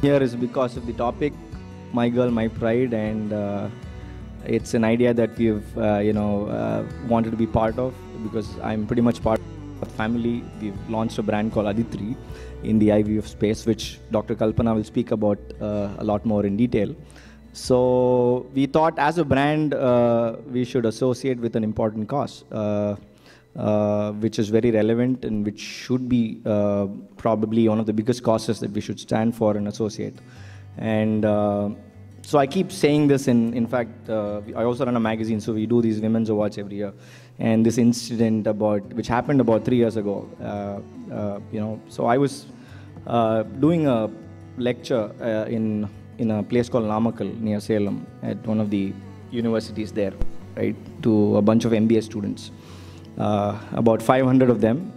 Here is because of the topic, My Girl, My Pride, and it's an idea that we've wanted to be part of, because I'm pretty much part of the family. We've launched a brand called Adhitri in the IVF space, which Dr. Kalpana will speak about a lot more in detail. So we thought as a brand, we should associate with an important cause, which is very relevant and which should be probably one of the biggest causes that we should stand for and associate. And so I keep saying this. In fact, I also run a magazine, so we do these women's awards every year. And this incident which happened about 3 years ago, so I was doing a lecture in a place called Namakkal near Salem at one of the universities there, right, to a bunch of MBA students. About 500 of them,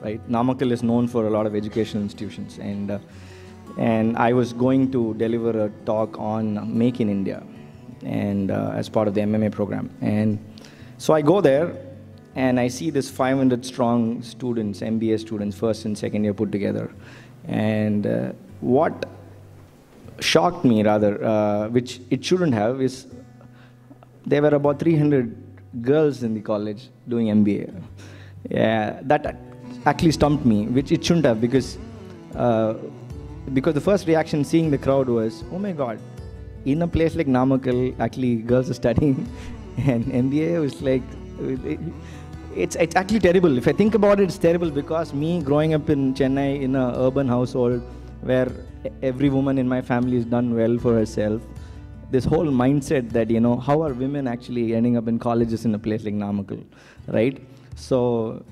right. Namakkal is known for a lot of educational institutions, and I was going to deliver a talk on Make in India, and as part of the MMA program. And so I go there, and I see this 500 strong students, MBA students, first and second year put together. And what shocked me, rather, which it shouldn't have, is there were about 300 girls in the college doing MBA. Yeah, that actually stumped me, which it shouldn't have, because the first reaction seeing the crowd was, oh my God, in a place like Namakkal, actually girls are studying, and MBA was like, it's actually terrible. If I think about it, it's terrible, because me growing up in Chennai in an urban household where every woman in my family has done well for herself, this whole mindset that, how are women actually ending up in colleges in a place like Namakkal, right? So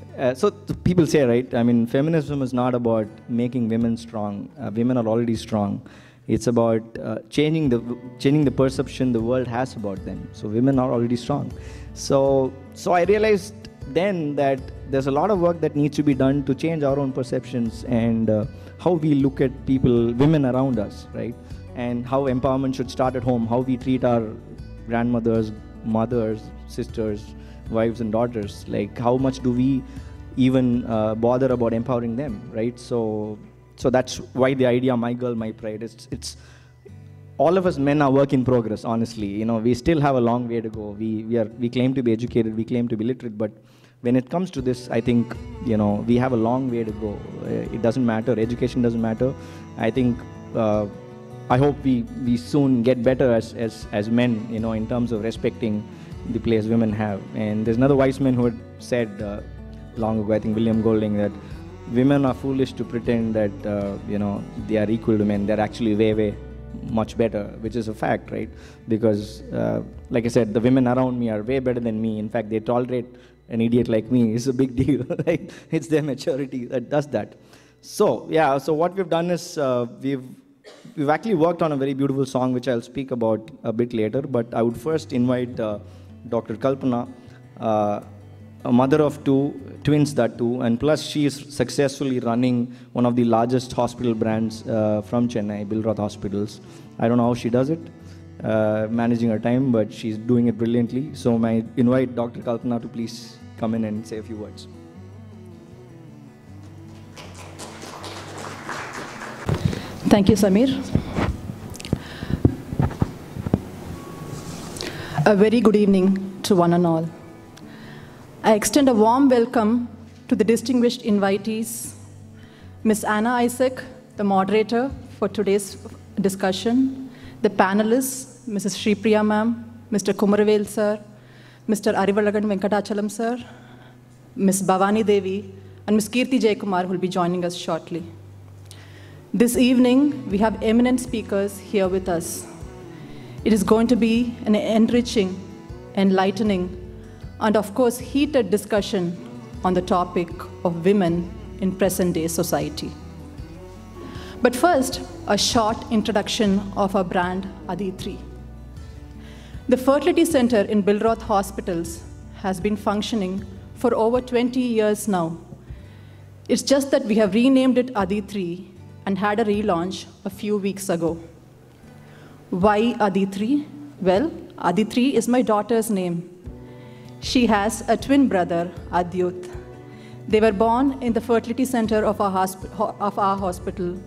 people say, right, I mean, feminism is not about making women strong. Women are already strong. It's about changing the perception the world has about them. So women are already strong. So I realized then that there's a lot of work that needs to be done to change our own perceptions and how we look at women around us, right? And how empowerment should start at home, how we treat our grandmothers, mothers, sisters, wives and daughters. Like, how much do we even bother about empowering them, right? So that's why the idea, My Girl, My Pride, it's all of us men are work in progress, honestly. We still have a long way to go. We claim to be educated, we claim to be literate, but when it comes to this, I think, we have a long way to go. It doesn't matter, education doesn't matter. I think, I hope we soon get better as men, in terms of respecting the place women have. And there's another wise man who had said long ago, I think William Golding, that women are foolish to pretend that, they are equal to men. They're actually way much better, which is a fact, right? Because, like I said, the women around me are way better than me. In fact, they tolerate an idiot like me. It's a big deal, right? It's their maturity that does that. So, yeah, so what we've done is we've actually worked on a very beautiful song, which I'll speak about a bit later, but I would first invite Dr. Kalpana, a mother of twins that too, and plus she is successfully running one of the largest hospital brands from Chennai, Billroth Hospitals. I don't know how she does it, managing her time, but she's doing it brilliantly. So I invite Dr. Kalpana to please come in and say a few words. Thank you, Samir. A very good evening to one and all. I extend a warm welcome to the distinguished invitees, Ms. Anna Isaac, the moderator for today's discussion, the panelists, Mrs. Sripriya ma'am, Mr. Kumaravel sir, Mr. Arivalagan Venkatachalam sir, Ms. Bhavani Devi, and Ms. Kirti Jayakumar, who will be joining us shortly. This evening, we have eminent speakers here with us. It is going to be an enriching, enlightening, and of course, heated discussion on the topic of women in present-day society. But first, a short introduction of our brand, Adhitri. The Fertility Center in Billroth Hospitals has been functioning for over 20 years now. It's just that we have renamed it Adhitri and had a relaunch a few weeks ago. Why Adhitri? Well, Adhitri is my daughter's name. She has a twin brother, Adhyut. They were born in the fertility center of our hospital.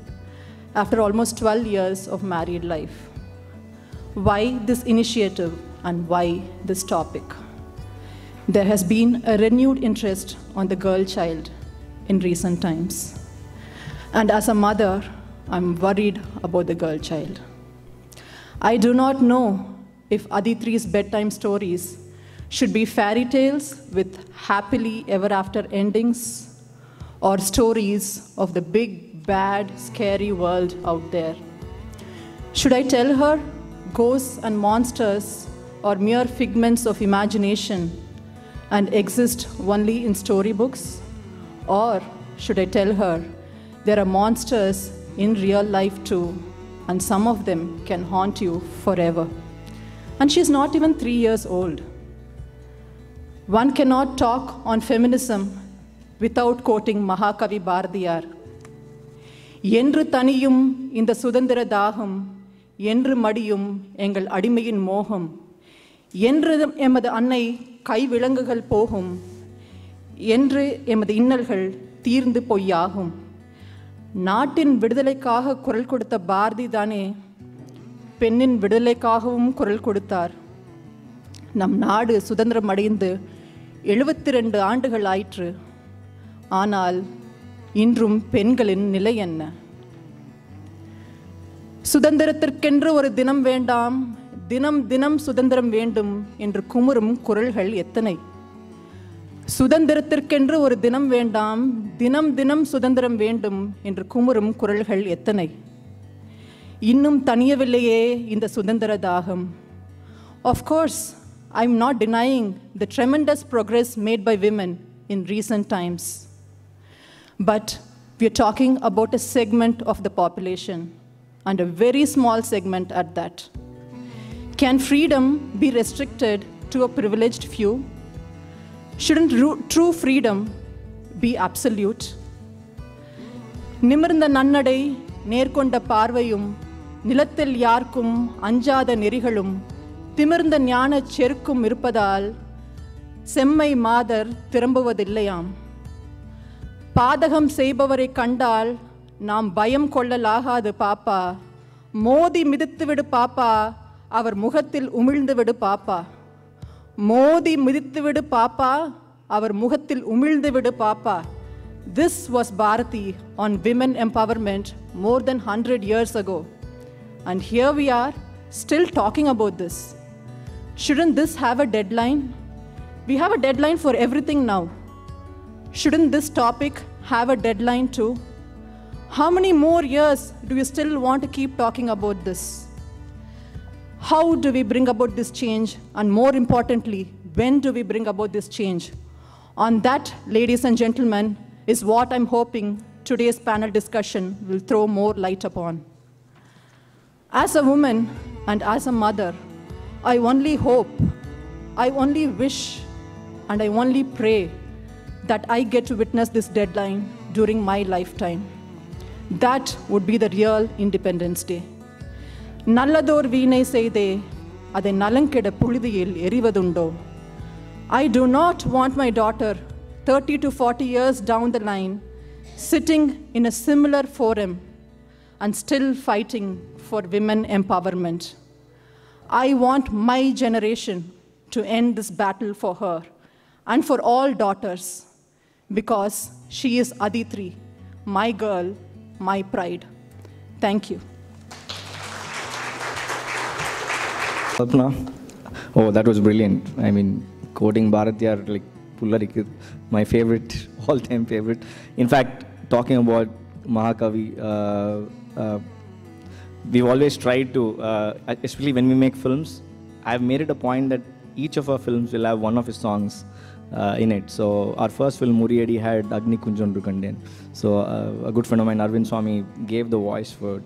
after almost 12 years of married life. Why this initiative and why this topic? There has been a renewed interest on the girl child in recent times. And as a mother, I'm worried about the girl child. I do not know if Adhitri's bedtime stories should be fairy tales with happily ever after endings or stories of the big, bad, scary world out there. Should I tell her ghosts and monsters are mere figments of imagination and exist only in storybooks? Or should I tell her there are monsters in real life too, and some of them can haunt you forever? And she's not even 3 years old. One cannot talk on feminism without quoting Mahakavi Bharatiyar. Endru thaniyum inda sudandira daham, endru madiyum engal adimayin moham, endru emadu annai kai vilangugal pohum, endru emadu innalgal தீர்ந்து பொய்யாகும். நாட்டின் விடுதலைக்காக குரல் கொடுத்த பாரதி தானே பெண்ணின் விடுதலைக்காகவும் குரல் கொடுத்தார். நம் நாடு சுதந்திரம் அடைந்து 72 ஆண்டுகள் ஆயிற்று. ஆனால் இன்றும் பெண்களின் நிலை என்ன? சுதந்திரத்திற்கென்று ஒரு தினம் வேண்டாம், தினம் தினம் சுதந்திரம் வேண்டும் என்று குமுறும் குரல்கள் எத்தனை? சுதந்திரத்திற்கென்று ஒரு தினம் வேண்டாம், தினம் தினம் சுதந்திரம் வேண்டும் என்று குமுறும் குரல்கள் எத்தனை? இன்னும் தணியவில்லையே இந்த சுதந்திர தாகம். Of course, I'm not denying the tremendous progress made by women in recent times. But we're talking about a segment of the population, and a very small segment at that. Can freedom be restricted to a privileged few? Shouldn't true freedom be absolute? நிமிர்ந்த நன்னடை, நேர்கொண்ட பார்வையும், நிலத்தில் யார்க்கும் அஞ்சாத நெறிகளும், திமிர்ந்த ஞான செருக்கும் இருப்பதால் செம்மை மாதர் திரும்புவதில்லையாம். பாதகம் செய்பவரை கண்டால் நாம் பயம் கொள்ளலாகாது பாப்பா, மோதி மிதித்து விடு பாப்பா, அவர் முகத்தில் உமிழ்ந்து விடு பாப்பா. மோதி மிதித்து விடு பாப்பா, அவர் முகத்தில் உமிழ்ந்து விடு பாப்பா. This was Bharati on women empowerment more than 100 years ago. And here we are, still talking about this. Shouldn't this have a deadline? We have a deadline for everything now. Shouldn't this topic have a deadline too? How many more years do you still want to keep talking about this? How do we bring about this change? And more importantly, when do we bring about this change? On that, ladies and gentlemen, is what I'm hoping today's panel discussion will throw more light upon. As a woman and as a mother, I only hope, I only wish, and I only pray that I get to witness this deadline during my lifetime. That would be the real Independence Day. நல்லதோர் வீணை செய்தே அதை நலங்கெட புழுதியில் எறிவதுண்டோ? I do not want my daughter 30 to 40 years down the line sitting in a similar forum and still fighting for women empowerment. I want my generation to end this battle for her and for all daughters, because she is Adhitri, my girl, my pride. Thank you. Kalpana, oh, that was brilliant. I mean, quoting Bharatiyar, like Pullarik, my favorite, all-time favorite. In fact, talking about Mahakavi, we've always tried to, especially when we make films, I've made it a point that each of our films will have one of his songs in it. So our first film, myriad, had Agni Kunjan Rukanden. So a good friend of mine, Arvind Swami, gave the voice for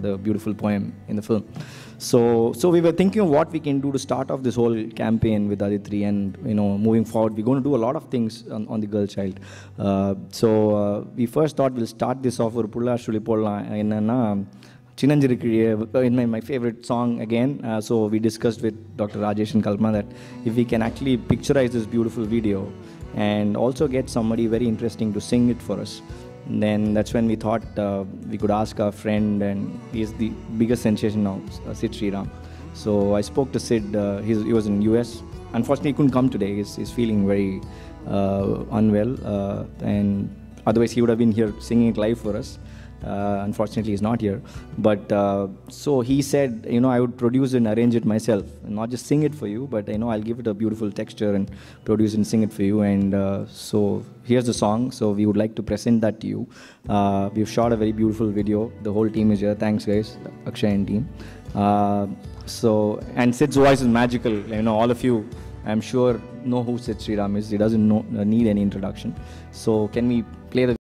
the beautiful poem in the film. So we were thinking of what we can do to start off this whole campaign with Adhitri, and moving forward, we're going to do a lot of things on the girl child. So we first thought we'll start this off with Pulla Shulipolla in my favorite song again. So we discussed with Dr. Rajesh and Kalpana that if we can actually picturize this beautiful video and also get somebody very interesting to sing it for us, And then that's when we thought we could ask our friend, and he is the biggest sensation now, Sripriya. So I spoke to Sid. He was in US. Unfortunately, he couldn't come today. He's feeling very unwell, and otherwise he would have been here singing it live for us. Unfortunately, he's not here. But so he said, I would produce and arrange it myself, and not just sing it for you, but I'll give it a beautiful texture and produce and sing it for you. And so here's the song. So we would like to present that to you. We've shot a very beautiful video. The whole team is here. Thanks, guys, Akshay and team. And Sid's voice is magical. All of you, I'm sure, know who Sid Sriram is. He doesn't need any introduction. So can we play the